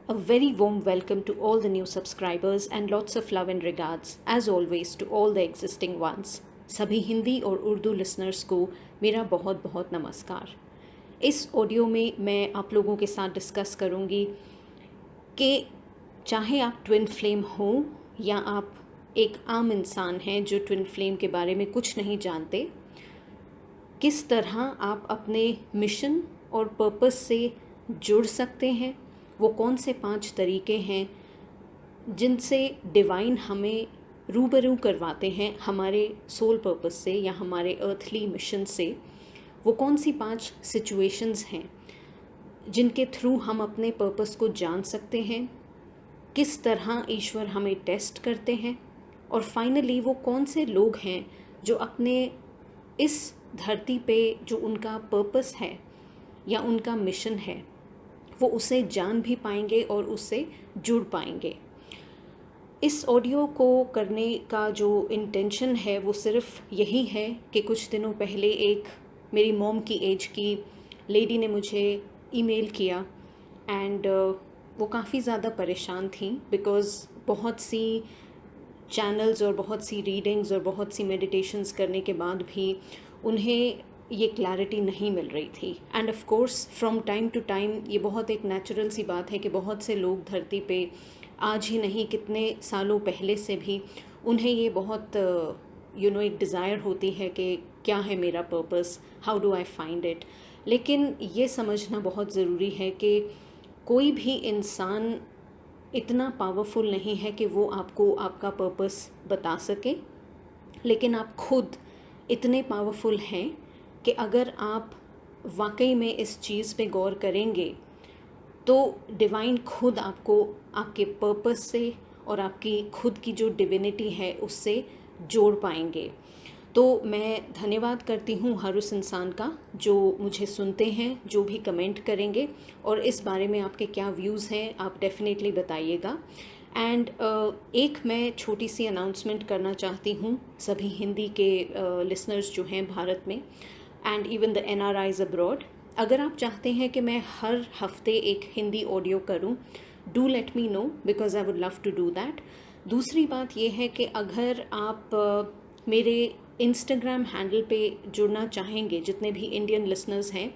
A very warm welcome to all the new subscribers and lots of love and regards, as always, to all the existing ones. सभी हिंदी और Urdu listeners को मेरा बहुत बहुत नमस्कार। इस ऑडियो में मैं आप लोगों के साथ डिस्कस करूंगी कि चाहे आप ट्विन फ्लेम हो या आप एक आम इंसान हैं जो ट्विन फ्लेम के बारे में कुछ नहीं जानते, किस तरह आप अपने मिशन और पर्पस से जुड़ सकते हैं। वो कौन से 5 तरीके हैं जिनसे डिवाइन हमें रूबरू करवाते हैं हमारे सोल पर्पस से या हमारे अर्थली मिशन से। वो कौन सी 5 सिचुएशंस हैं जिनके थ्रू हम अपने पर्पस को जान सकते हैं, किस तरह ईश्वर हमें टेस्ट करते हैं, और फाइनली वो कौन से लोग हैं जो अपने इस धरती पे जो उनका पर्पस है या उनका मिशन है वो उसे जान भी पाएंगे और उससे जुड़ पाएंगे। इस ऑडियो को करने का जो इंटेंशन है वो सिर्फ यही है कि कुछ दिनों पहले एक मेरी मॉम की एज की लेडी ने मुझे ईमेल किया एंड वो काफ़ी ज़्यादा परेशान थी बिकॉज़ बहुत सी चैनल्स और बहुत सी रीडिंग्स और बहुत सी मेडिटेशंस करने के बाद भी उन्हें ये क्लैरिटी नहीं मिल रही थी। And of course from time to time ये बहुत एक नेचुरल सी बात है कि बहुत से लोग धरती पे आज ही नहीं कितने सालों पहले से भी उन्हें ये बहुत एक डिज़ायर होती है कि क्या है मेरा purpose, how do I find it. लेकिन ये समझना बहुत ज़रूरी है कि कोई भी इंसान इतना पावरफुल नहीं है कि वो आपको आपका पर्पस बता सके, लेकिन आप खुद इतने पावरफुल हैं कि अगर आप वाकई में इस चीज़ पे गौर करेंगे तो डिवाइन खुद आपको आपके पर्पस से और आपकी खुद की जो डिविनिटी है उससे जोड़ पाएंगे। तो मैं धन्यवाद करती हूँ हर उस इंसान का जो मुझे सुनते हैं, जो भी कमेंट करेंगे, और इस बारे में आपके क्या व्यूज़ हैं आप डेफिनेटली बताइएगा। एंड एक मैं छोटी सी अनाउंसमेंट करना चाहती हूँ सभी हिंदी के लिसनर्स जो हैं भारत में and even the NRIs abroad. अगर आप चाहते हैं कि मैं हर हफ्ते एक हिंदी ऑडियो करूं, do let me know because I would love to do that. दूसरी बात यह है कि अगर आप मेरे इंस्टाग्राम हैंडल पे जुड़ना चाहेंगे, जितने भी इंडियन लिसनर्स हैं,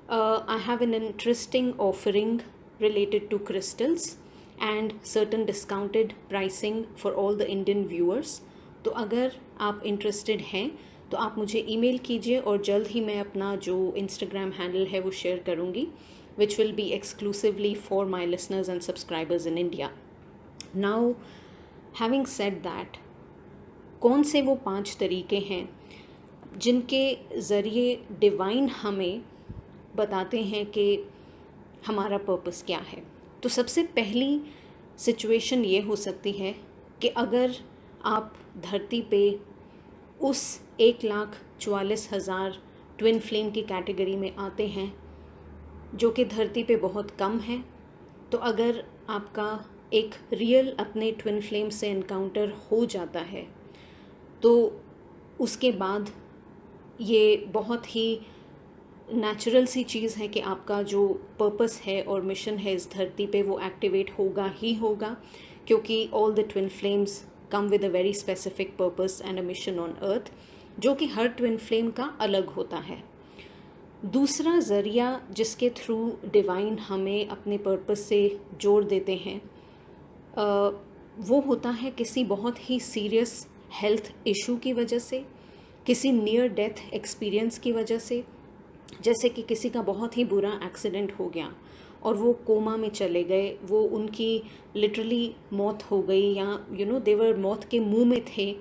I have an interesting offering related to crystals and certain discounted pricing for all the Indian viewers. तो अगर आप इंटरेस्टेड हैं तो आप मुझे ईमेल कीजिए और जल्द ही मैं अपना जो इंस्टाग्राम हैंडल है वो शेयर करूँगी, which will be exclusively for my listeners and subscribers in India. Now having said that, कौन से वो 5 तरीके हैं जिनके ज़रिए डिवाइन हमें बताते हैं कि हमारा पर्पस क्या है। तो सबसे पहली सिचुएशन ये हो सकती है कि अगर आप धरती पे उस 1,44,000 ट्विन फ्लेम की कैटेगरी में आते हैं जो कि धरती पे बहुत कम है, तो अगर आपका एक रियल अपने ट्विन फ्लेम से इनकाउंटर हो जाता है तो उसके बाद ये बहुत ही नेचुरल सी चीज़ है कि आपका जो पर्पस है और मिशन है इस धरती पे वो एक्टिवेट होगा ही होगा, क्योंकि all the twin flames come with a very specific purpose and a mission on earth, जो कि हर ट्विन फ्लेम का अलग होता है। दूसरा ज़रिया जिसके थ्रू डिवाइन हमें अपने पर्पस से जोड़ देते हैं वो होता है किसी बहुत ही सीरियस हेल्थ इशू की वजह से, किसी नियर डेथ एक्सपीरियंस की वजह से। जैसे कि किसी का बहुत ही बुरा एक्सीडेंट हो गया और वो कोमा में चले गए, वो उनकी लिटरली मौत हो गई, या देवर मौत के मुंह में थे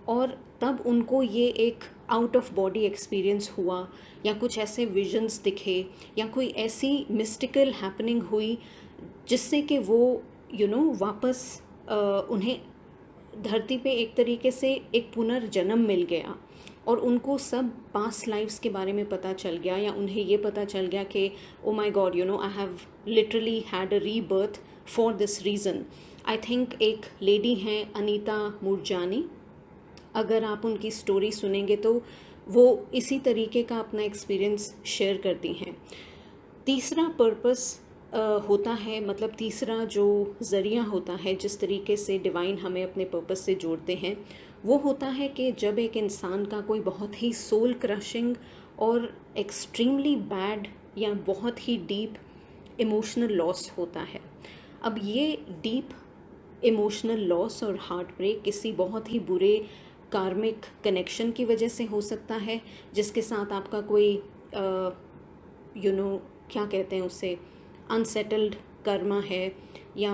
और तब उनको ये एक आउट ऑफ बॉडी एक्सपीरियंस हुआ, या कुछ ऐसे विजन्स दिखे, या कोई ऐसी मिस्टिकल हैपनिंग हुई जिससे कि वो वापस उन्हें धरती पे एक तरीके से एक पुनर्जन्म मिल गया और उनको सब पास्ट लाइफ्स के बारे में पता चल गया, या उन्हें ये पता चल गया कि oh my God I have literally had a rebirth for this reason. I think एक लेडी हैं अनीता मूरजानी, अगर आप उनकी स्टोरी सुनेंगे तो वो इसी तरीके का अपना एक्सपीरियंस शेयर करती हैं। तीसरा पर्पस होता है, मतलब तीसरा जो ज़रिया होता है जिस तरीके से डिवाइन हमें अपने पर्पस से जोड़ते हैं, वो होता है कि जब एक इंसान का कोई बहुत ही सोल क्रशिंग और एक्सट्रीमली बैड या बहुत ही डीप इमोशनल लॉस होता है। अब ये डीप इमोशनल लॉस और हार्ट ब्रेक किसी बहुत ही बुरे कार्मिक कनेक्शन की वजह से हो सकता है, जिसके साथ आपका कोई क्या कहते हैं उसे, अनसेटल्ड कर्मा है, या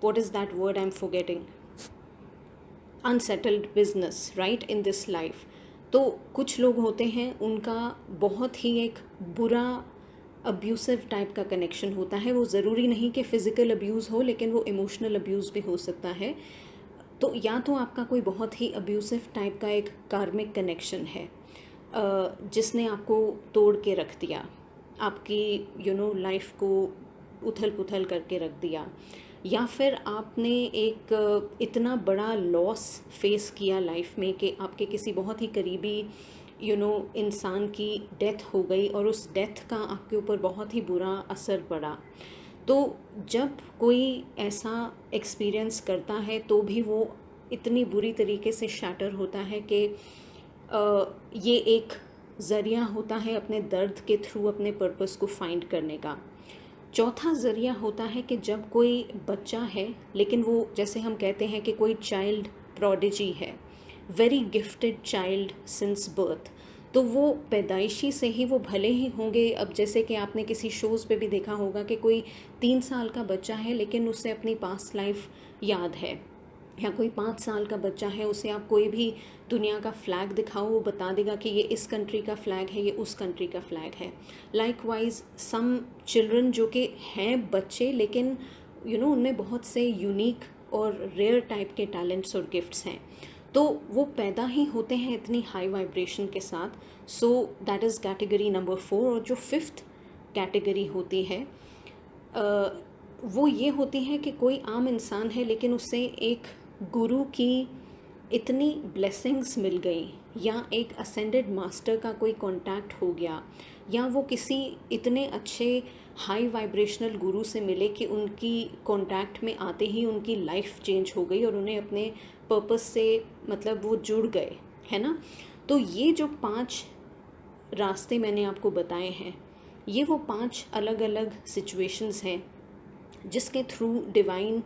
what is that word I am forgetting, unsettled business right in this life. तो कुछ लोग होते हैं उनका बहुत ही एक बुरा अब्यूसिव टाइप का कनेक्शन होता है। वो ज़रूरी नहीं कि फ़िज़िकल अब्यूज़ हो, लेकिन वो इमोशनल अब्यूज़ भी हो सकता है। तो या तो आपका कोई बहुत ही अब्यूसिव टाइप का एक कार्मिक कनेक्शन है जिसने आपको तोड़ के रख दिया, आपकी लाइफ को उथल पुथल करके रख दिया, या फिर आपने एक इतना बड़ा लॉस फेस किया लाइफ में कि आपके किसी बहुत ही करीबी इंसान की डेथ हो गई और उस डेथ का आपके ऊपर बहुत ही बुरा असर पड़ा। तो जब कोई ऐसा एक्सपीरियंस करता है तो भी वो इतनी बुरी तरीके से शैटर होता है कि ये एक ज़रिया होता है अपने दर्द के थ्रू अपने पर्पस को फाइंड करने का। चौथा ज़रिया होता है कि जब कोई बच्चा है, लेकिन वो जैसे हम कहते हैं कि कोई चाइल्ड प्रोडिजी है, very gifted child since birth, तो वो पैदाइशी से ही वो भले ही होंगे। अब जैसे कि आपने किसी शोज़ पे भी देखा होगा कि कोई 3 साल का बच्चा है लेकिन उसे अपनी पास्ट लाइफ याद है, या कोई 5 साल का बच्चा है, उसे आप कोई भी दुनिया का फ़्लैग दिखाओ वो बता देगा कि ये इस कंट्री का फ़्लैग है, ये उस कंट्री का फ़्लैग है। लाइकवाइज सम चिल्ड्रन जो कि हैं बच्चे लेकिन उनमें बहुत से यूनिक और रेयर टाइप के टैलेंट्स और गिफ्ट्स हैं, तो वो पैदा ही होते हैं इतनी हाई वाइब्रेशन के साथ। So that is category number 4। और जो 5th कैटेगरी होती है वो ये होती है कि कोई आम इंसान है लेकिन उसे एक गुरु की इतनी ब्लेसिंग्स मिल गई, या एक असेंडेड मास्टर का कोई कांटेक्ट हो गया, या वो किसी इतने अच्छे हाई वाइब्रेशनल गुरु से मिले कि उनकी कांटेक्ट में आते ही उनकी लाइफ चेंज हो गई और उन्हें अपने पर्पस से मतलब वो जुड़ गए, है ना। तो ये जो 5 रास्ते मैंने आपको बताए हैं, ये वो 5 अलग अलग सिचुएशंस हैं जिसके थ्रू डिवाइन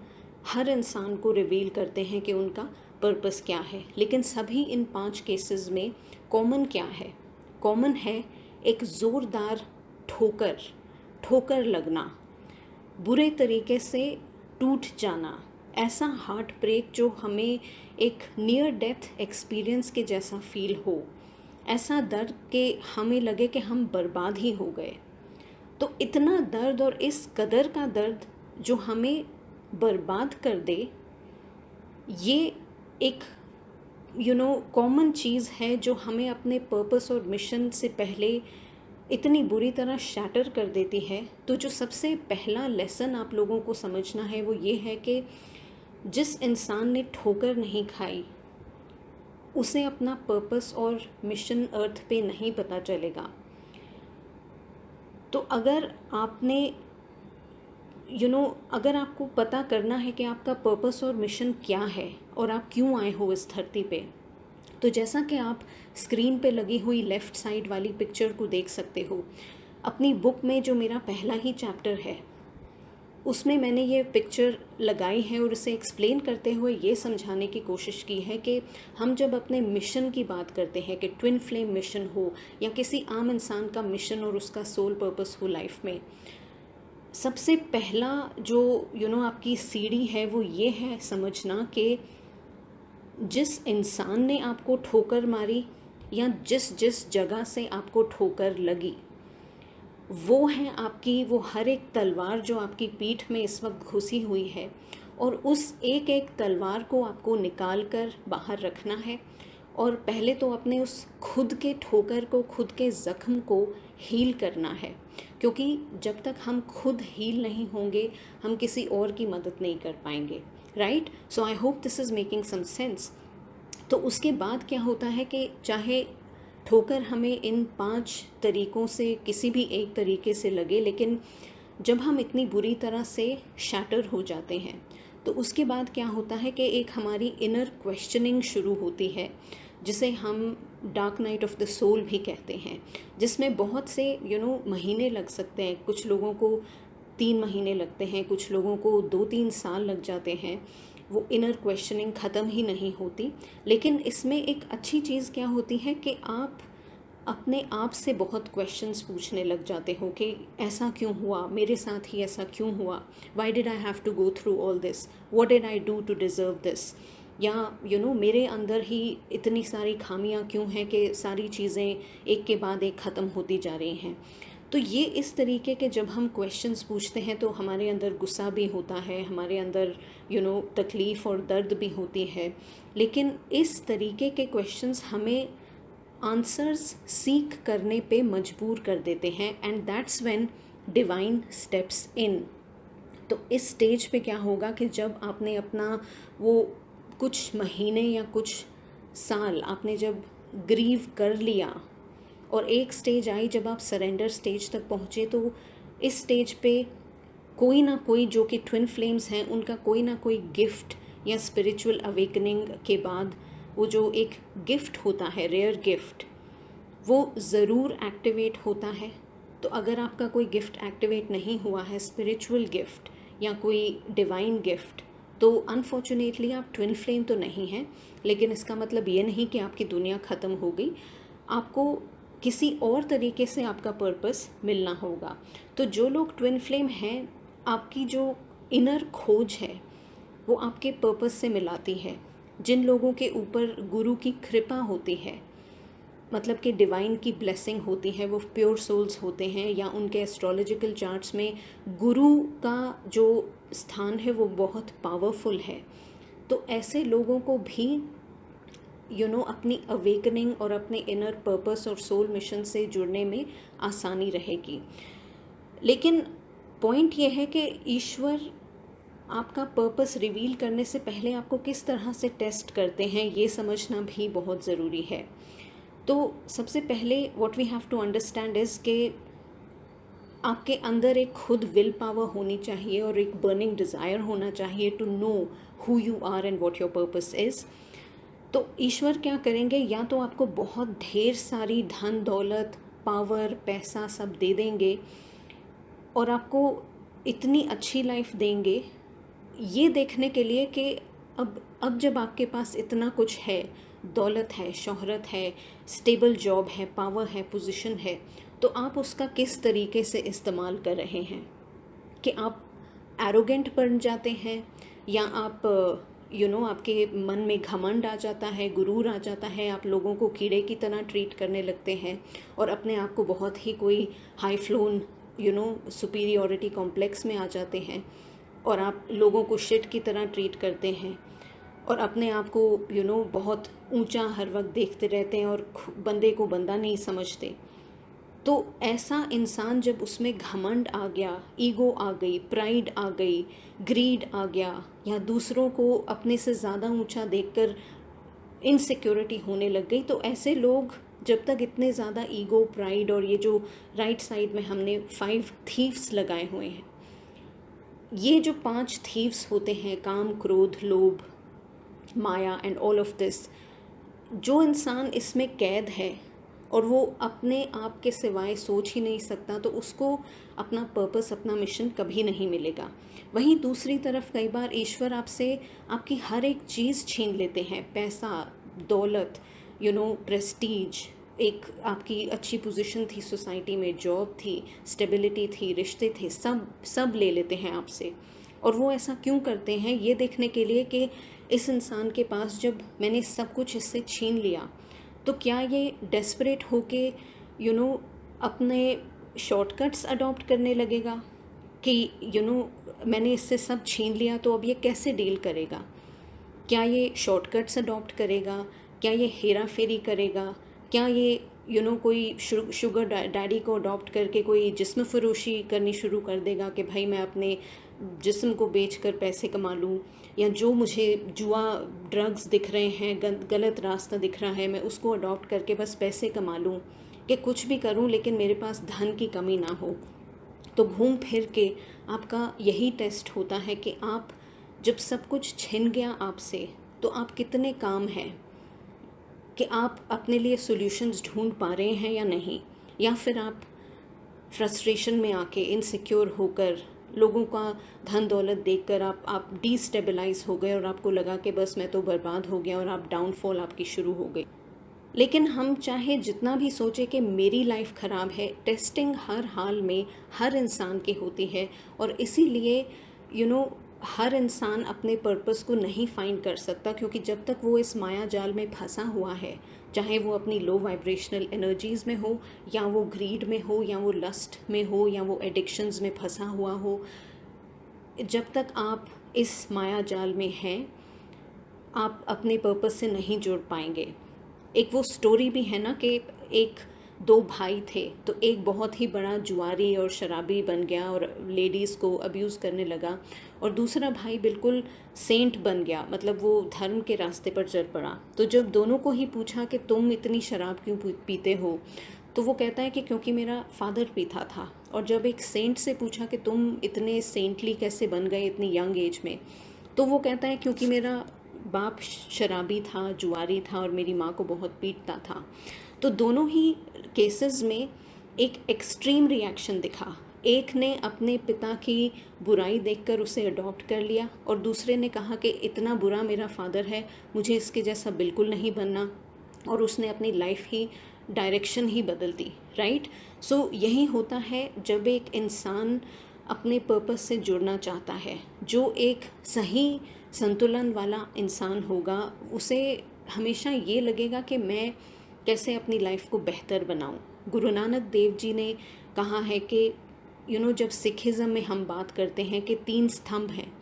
हर इंसान को रिवील करते हैं कि उनका पर्पस क्या है। लेकिन सभी इन 5 केसेस में कॉमन क्या है? कॉमन है एक ज़ोरदार ठोकर लगना, बुरे तरीके से टूट जाना, ऐसा हार्ट ब्रेक जो हमें एक नियर डेथ एक्सपीरियंस के जैसा फील हो, ऐसा दर्द कि हमें लगे कि हम बर्बाद ही हो गए। तो इतना दर्द और इस कदर का दर्द जो हमें बर्बाद कर दे, ये एक कॉमन चीज़ है जो हमें अपने पर्पस और मिशन से पहले इतनी बुरी तरह शैटर कर देती है। तो जो सबसे पहला लेसन आप लोगों को समझना है वो ये है कि जिस इंसान ने ठोकर नहीं खाई उसे अपना पर्पस और मिशन अर्थ पे नहीं पता चलेगा। तो अगर आपने अगर आपको पता करना है कि आपका पर्पस और मिशन क्या है और आप क्यों आए हो इस धरती पे, तो जैसा कि आप स्क्रीन पे लगी हुई लेफ़्ट साइड वाली पिक्चर को देख सकते हो, अपनी बुक में जो मेरा पहला ही चैप्टर है उसमें मैंने ये पिक्चर लगाई है और इसे एक्सप्लेन करते हुए ये समझाने की कोशिश की है कि हम जब अपने मिशन की बात करते हैं कि ट्विन फ्लेम मिशन हो या किसी आम इंसान का मिशन और उसका सोल पर्पस हो लाइफ में, सबसे पहला जो आपकी सीढ़ी है वो ये है समझना कि जिस इंसान ने आपको ठोकर मारी या जिस जगह से आपको ठोकर लगी, वो है आपकी वो हर एक तलवार जो आपकी पीठ में इस वक्त घुसी हुई है, और उस एक एक तलवार को आपको निकाल कर बाहर रखना है। और पहले तो अपने उस खुद के ठोकर को, खुद के ज़ख्म को हील करना है, क्योंकि जब तक हम खुद हील नहीं होंगे हम किसी और की मदद नहीं कर पाएंगे, right. So I hope this is making some sense. तो उसके बाद क्या होता है कि चाहे ठोकर हमें इन 5 तरीक़ों से किसी भी एक तरीके से लगे, लेकिन जब हम इतनी बुरी तरह से शैटर हो जाते हैं तो उसके बाद क्या होता है कि एक हमारी इनर क्वेश्चनिंग शुरू होती है, जिसे हम dark night of the soul भी कहते हैं, जिसमें बहुत से महीने लग सकते हैं। कुछ लोगों को 3 महीने लगते हैं, कुछ लोगों को 2-3 साल लग जाते हैं। वो इनर क्वेश्चनिंग ख़त्म ही नहीं होती। लेकिन इसमें एक अच्छी चीज़ क्या होती है कि आप अपने आप से बहुत क्वेश्चंस पूछने लग जाते हो कि ऐसा क्यों हुआ, मेरे साथ ही ऐसा क्यों हुआ, why did I have to go through all this, what did I do to deserve this, या मेरे अंदर ही इतनी सारी खामियां क्यों हैं कि सारी चीज़ें एक के बाद एक ख़त्म होती जा रही हैं। तो ये इस तरीके के जब हम क्वेश्चंस पूछते हैं तो हमारे अंदर गुस्सा भी होता है, हमारे अंदर तकलीफ़ और दर्द भी होती है। लेकिन इस तरीके के क्वेश्चंस हमें आंसर्स सीख करने पे मजबूर कर देते हैं, and that's when divine steps in. तो इस स्टेज पे क्या होगा कि जब आपने अपना वो कुछ महीने या कुछ साल आपने जब ग्रीव कर लिया और एक स्टेज आई जब आप सरेंडर स्टेज तक पहुँचे, तो इस स्टेज पे कोई ना कोई जो कि ट्विन फ्लेम्स हैं उनका कोई ना कोई गिफ्ट या स्पिरिचुअल अवेकनिंग के बाद वो जो एक गिफ्ट होता है, रेयर गिफ्ट, वो ज़रूर एक्टिवेट होता है। तो अगर आपका कोई गिफ्ट एक्टिवेट नहीं हुआ है, स्पिरिचुअल गिफ्ट या कोई डिवाइन गिफ्ट, तो अनफॉर्चुनेटली आप ट्विन फ्लेम तो नहीं हैं। लेकिन इसका मतलब ये नहीं कि आपकी दुनिया ख़त्म हो गई। आपको किसी और तरीके से आपका पर्पस मिलना होगा। तो जो लोग ट्विन फ्लेम हैं, आपकी जो इनर खोज है वो आपके पर्पस से मिलाती है। जिन लोगों के ऊपर गुरु की कृपा होती है, मतलब कि डिवाइन की ब्लेसिंग होती है, वो प्योर सोल्स होते हैं, या उनके एस्ट्रोलॉजिकल चार्ट्स में गुरु का जो स्थान है वो बहुत पावरफुल है, तो ऐसे लोगों को भी अपनी अवेकनिंग और अपने इनर पर्पस और सोल मिशन से जुड़ने में आसानी रहेगी। लेकिन पॉइंट ये है कि ईश्वर आपका पर्पस रिवील करने से पहले आपको किस तरह से टेस्ट करते हैं, ये समझना भी बहुत ज़रूरी है। तो सबसे पहले what we have to understand is कि आपके अंदर एक खुद विल पावर होनी चाहिए और एक बर्निंग डिज़ायर होना चाहिए to know who you are and what your purpose is. तो ईश्वर क्या करेंगे, या तो आपको बहुत ढेर सारी धन दौलत, पावर, पैसा सब दे देंगे और आपको इतनी अच्छी लाइफ देंगे, ये देखने के लिए कि अब जब आपके पास इतना कुछ है, दौलत है, शोहरत है, स्टेबल जॉब है, पावर है, पोजीशन है, तो आप उसका किस तरीके से इस्तेमाल कर रहे हैं। कि आप एरोगेंट बन जाते हैं, या आप आपके मन में घमंड आ जाता है, गुरूर आ जाता है, आप लोगों को कीड़े की तरह ट्रीट करने लगते हैं और अपने आप को बहुत ही कोई हाई फ्लोन सुपीरियॉरिटी कॉम्प्लेक्स में आ जाते हैं और आप लोगों को शिट की तरह ट्रीट करते हैं और अपने आप को बहुत ऊंचा हर वक्त देखते रहते हैं और बंदे को बंदा नहीं समझते। तो ऐसा इंसान जब उसमें घमंड आ गया, ईगो आ गई, प्राइड आ गई, ग्रीड आ गया, या दूसरों को अपने से ज़्यादा ऊंचा देखकर इनसिक्योरिटी होने लग गई, तो ऐसे लोग जब तक इतने ज़्यादा ईगो, प्राइड और ये जो राइट साइड में हमने 5 थीव्स लगाए हुए हैं, ये जो 5 थीव्स होते हैं, काम, क्रोध, लोभ, माया एंड ऑल ऑफ दिस, जो इंसान इसमें कैद है और वो अपने आप के सिवाय सोच ही नहीं सकता, तो उसको अपना पर्पस, अपना मिशन कभी नहीं मिलेगा। वहीं दूसरी तरफ कई बार ईश्वर आपसे आपकी हर एक चीज़ छीन लेते हैं, पैसा, दौलत, प्रेस्टीज, एक आपकी अच्छी पोजीशन थी सोसाइटी में, जॉब थी, स्टेबिलिटी थी, रिश्ते थे, सब ले लेते हैं आपसे। और वो ऐसा क्यों करते हैं, ये देखने के लिए कि इस इंसान के पास जब मैंने सब कुछ इससे छीन लिया, तो क्या ये डेस्परेट होके अपने शॉर्टकट्स अडॉप्ट करने लगेगा कि मैंने इससे सब छीन लिया तो अब ये कैसे डील करेगा। क्या ये शॉर्टकट्स अडॉप्ट करेगा, क्या ये हेरा फेरी करेगा, क्या ये कोई शुगर डैडी को अडॉप्ट करके कोई जिस्म फरोशी करनी शुरू कर देगा कि भाई मैं अपने जिस्म को बेचकर पैसे कमा लूँ, या जो मुझे जुआ, ड्रग्स दिख रहे हैं, गलत रास्ता दिख रहा है, मैं उसको अडॉप्ट करके बस पैसे कमा लूँ, कि कुछ भी करूँ लेकिन मेरे पास धन की कमी ना हो। तो घूम फिर के आपका यही टेस्ट होता है कि आप जब सब कुछ छिन गया आपसे, तो आप कितने काम हैं, कि आप अपने लिए सॉल्यूशंस ढूंढ पा रहे हैं या नहीं, या फिर आप फ्रस्ट्रेशन में आके इनसिक्योर होकर लोगों का धन दौलत देखकर आप डिस्टेबलाइज हो गए और आपको लगा कि बस मैं तो बर्बाद हो गया और आप डाउनफॉल आपकी शुरू हो गई। लेकिन हम चाहे जितना भी सोचे कि मेरी लाइफ ख़राब है, टेस्टिंग हर हाल में हर इंसान की होती है। और इसीलिए हर इंसान अपने पर्पस को नहीं फाइंड कर सकता, क्योंकि जब तक वो इस माया जाल में फंसा हुआ है, चाहे वो अपनी लो वाइब्रेशनल एनर्जीज़ में हो, या वो ग्रीड में हो, या वो लस्ट में हो, या वो एडिक्शंस में फंसा हुआ हो, जब तक आप इस माया जाल में हैं, आप अपने पर्पस से नहीं जुड़ पाएंगे। एक वो स्टोरी भी है ना कि एक दो भाई थे, तो एक बहुत ही बड़ा जुआरी और शराबी बन गया और लेडीज़ को अब्यूज़ करने लगा, और दूसरा भाई बिल्कुल सेंट बन गया, मतलब वो धर्म के रास्ते पर चल पड़ा। तो जब दोनों को ही पूछा कि तुम इतनी शराब क्यों पीते हो, तो वो कहता है कि क्योंकि मेरा फादर पीता था। और जब एक सेंट से पूछा कि तुम इतने सेंटली कैसे बन गए इतनी यंग एज में, तो वो कहता है क्योंकि मेरा बाप शराबी था, जुआरी था, और मेरी माँ को बहुत पीटता था। तो दोनों ही केसेस में एक एक्सट्रीम रिएक्शन दिखा। एक ने अपने पिता की बुराई देखकर उसे अडॉप्ट कर लिया, और दूसरे ने कहा कि इतना बुरा मेरा फादर है, मुझे इसके जैसा बिल्कुल नहीं बनना, और उसने अपनी लाइफ ही डायरेक्शन ही बदल दी। राइट। सो यही होता है जब एक इंसान अपने पर्पस से जुड़ना चाहता है। जो एक सही संतुलन वाला इंसान होगा, उसे हमेशा ये लगेगा कि मैं कैसे अपनी लाइफ को बेहतर बनाऊं। गुरु नानक देव जी ने कहा है कि जब सिखिज़म में हम बात करते हैं कि 3 स्तंभ हैं,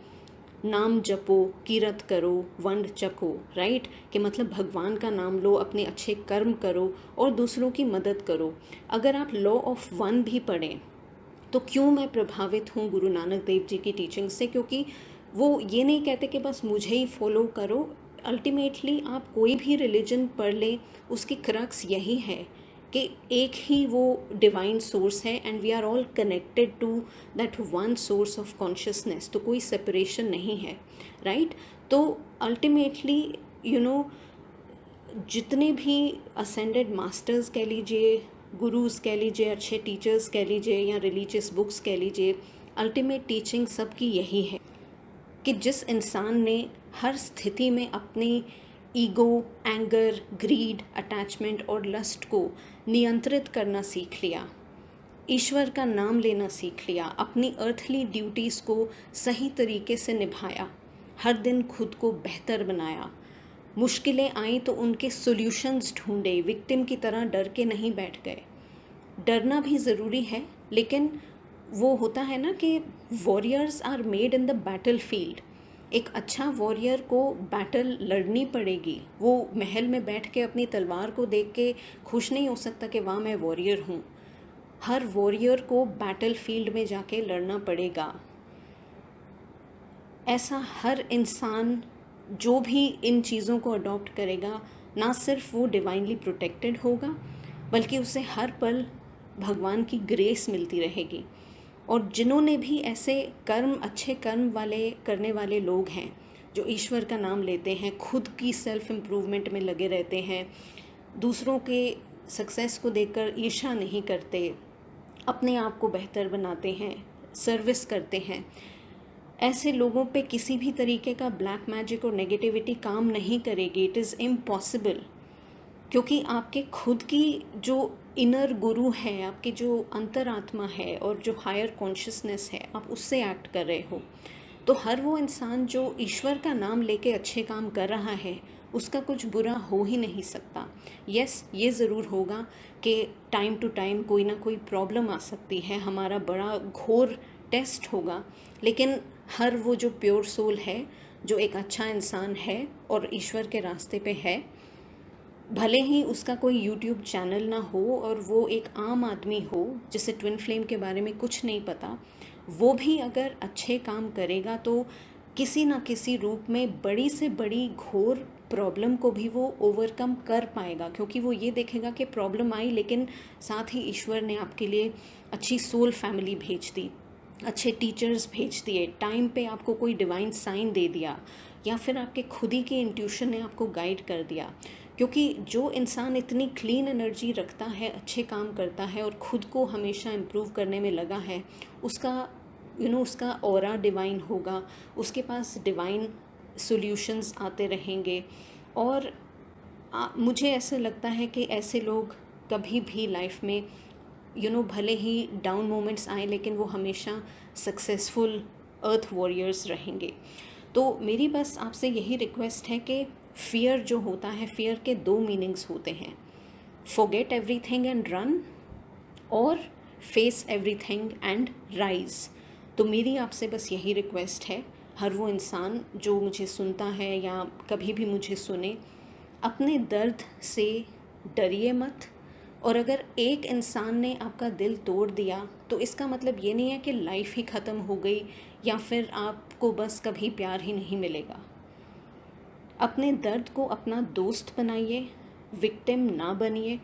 नाम जपो, कीरत करो, वंड चको। राइट। कि मतलब भगवान का नाम लो, अपने अच्छे कर्म करो और दूसरों की मदद करो। अगर आप लॉ ऑफ वन भी पढ़ें, तो क्यों मैं प्रभावित हूँ गुरु नानक देव जी की टीचिंग से, क्योंकि वो ये नहीं कहते कि बस मुझे ही फॉलो करो। अल्टीमेटली आप कोई भी रिलीजन पढ़ लें, उसकी क्रक्स यही है कि एक ही वो डिवाइन सोर्स है, and we are all connected to that one source of consciousness. तो कोई सेपरेशन नहीं है। राइट। तो अल्टीमेटली जितने भी असेंडेड मास्टर्स कह लीजिए, गुरुज कह लीजिए, अच्छे टीचर्स कह लीजिए, या रिलीजियस बुक्स कह लीजिए, अल्टीमेट टीचिंग सबकी यही है कि जिस इंसान ने हर स्थिति में अपनी ईगो, एंगर, ग्रीड, अटैचमेंट और लस्ट को नियंत्रित करना सीख लिया, ईश्वर का नाम लेना सीख लिया, अपनी अर्थली ड्यूटीज़ को सही तरीके से निभाया, हर दिन खुद को बेहतर बनाया, मुश्किलें आईं तो उनके सॉल्यूशंस ढूंढे, विक्टिम की तरह डर के नहीं बैठ गए। डरना भी ज़रूरी है, लेकिन वो होता है ना कि warriors are made in the battlefield. एक अच्छा वॉरियर को बैटल लड़नी पड़ेगी। वो महल में बैठ के अपनी तलवार को देख के खुश नहीं हो सकता कि वाह मैं वॉरियर हूँ। हर वॉरियर को बैटल फील्ड में जाके लड़ना पड़ेगा। ऐसा हर इंसान जो भी इन चीज़ों को अडॉप्ट करेगा, ना सिर्फ वो डिवाइनली प्रोटेक्टेड होगा, बल्कि उसे हर पल भगवान की ग्रेस मिलती रहेगी। और जिन्होंने भी ऐसे कर्म, अच्छे कर्म वाले करने वाले लोग हैं, जो ईश्वर का नाम लेते हैं, खुद की सेल्फ इम्प्रूवमेंट में लगे रहते हैं, दूसरों के सक्सेस को देखकर ईर्ष्या नहीं करते, अपने आप को बेहतर बनाते हैं, सर्विस करते हैं, ऐसे लोगों पे किसी भी तरीके का ब्लैक मैजिक और नेगेटिविटी काम नहीं करेगी। इट इज़ इम्पॉसिबल, क्योंकि आपके खुद की जो इनर गुरु है, आपकी जो अंतरात्मा है और जो हायर कॉन्शियसनेस है, आप उससे एक्ट कर रहे हो। तो हर वो इंसान जो ईश्वर का नाम लेके अच्छे काम कर रहा है, उसका कुछ बुरा हो ही नहीं सकता। यस, ये ज़रूर होगा कि टाइम टू टाइम कोई ना कोई प्रॉब्लम आ सकती है, हमारा बड़ा घोर टेस्ट होगा, लेकिन हर वो जो प्योर सोल है, जो एक अच्छा इंसान है और ईश्वर के रास्ते पे है, भले ही उसका कोई यूट्यूब चैनल ना हो और वो एक आम आदमी हो जिसे ट्विन फ्लेम के बारे में कुछ नहीं पता, वो भी अगर अच्छे काम करेगा तो किसी ना किसी रूप में बड़ी से बड़ी घोर प्रॉब्लम को भी वो ओवरकम कर पाएगा, क्योंकि वो ये देखेगा कि प्रॉब्लम आई लेकिन साथ ही ईश्वर ने आपके लिए अच्छी सोल फैमिली भेज दी, अच्छे टीचर्स भेज दिए, टाइम पे आपको कोई डिवाइन साइन दे दिया, या फिर आपके खुद ही के इंट्यूशन ने आपको गाइड कर दिया। क्योंकि जो इंसान इतनी क्लीन एनर्जी रखता है, अच्छे काम करता है और ख़ुद को हमेशा इम्प्रूव करने में लगा है, उसका उसका ऑरा डिवाइन होगा, उसके पास डिवाइन सॉल्यूशंस आते रहेंगे। और मुझे ऐसा लगता है कि ऐसे लोग कभी भी लाइफ में भले ही डाउन मोमेंट्स आए लेकिन वो हमेशा सक्सेसफुल अर्थ वॉरियर्स रहेंगे। तो मेरी बस आपसे यही रिक्वेस्ट है कि फ़ियर जो होता है, फ़ियर के दो मीनिंग्स होते हैं, फॉरगेट एवरीथिंग एंड रन, और फेस एवरीथिंग एंड राइज। तो मेरी आपसे बस यही रिक्वेस्ट है, हर वो इंसान जो मुझे सुनता है या कभी भी मुझे सुने, अपने दर्द से डरिए मत। और अगर एक इंसान ने आपका दिल तोड़ दिया तो इसका मतलब ये नहीं है कि लाइफ ही ख़त्म हो गई या फिर आपको बस कभी प्यार ही नहीं मिलेगा। अपने दर्द को अपना दोस्त बनाइए, विक्टिम ना बनिए।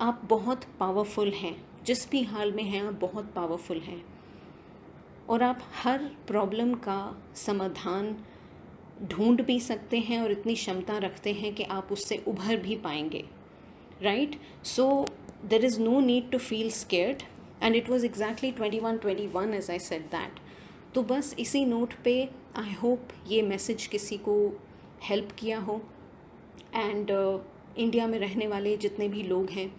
आप बहुत पावरफुल हैं, जिस भी हाल में हैं आप बहुत पावरफुल हैं, और आप हर प्रॉब्लम का समाधान ढूंढ भी सकते हैं और इतनी क्षमता रखते हैं कि आप उससे उभर भी पाएंगे, right? So there is no need to feel scared, and it was exactly 21:21 as I said that. तो बस इसी नोट पे आई होप ये मैसेज किसी को हेल्प किया हो। एंड इंडिया में रहने वाले जितने भी लोग हैं,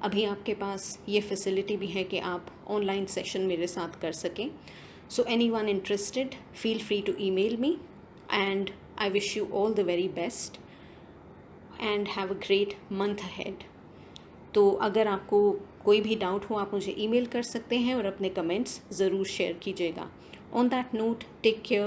अभी आपके पास ये फैसिलिटी भी है कि आप ऑनलाइन सेशन मेरे साथ कर सकें। So anyone interested, feel free to email me, and I wish you all the very best and have a great month ahead. तो अगर आपको कोई भी डाउट हो आप मुझे ईमेल कर सकते हैं और अपने कमेंट्स ज़रूर शेयर कीजिएगा। On that note, take care.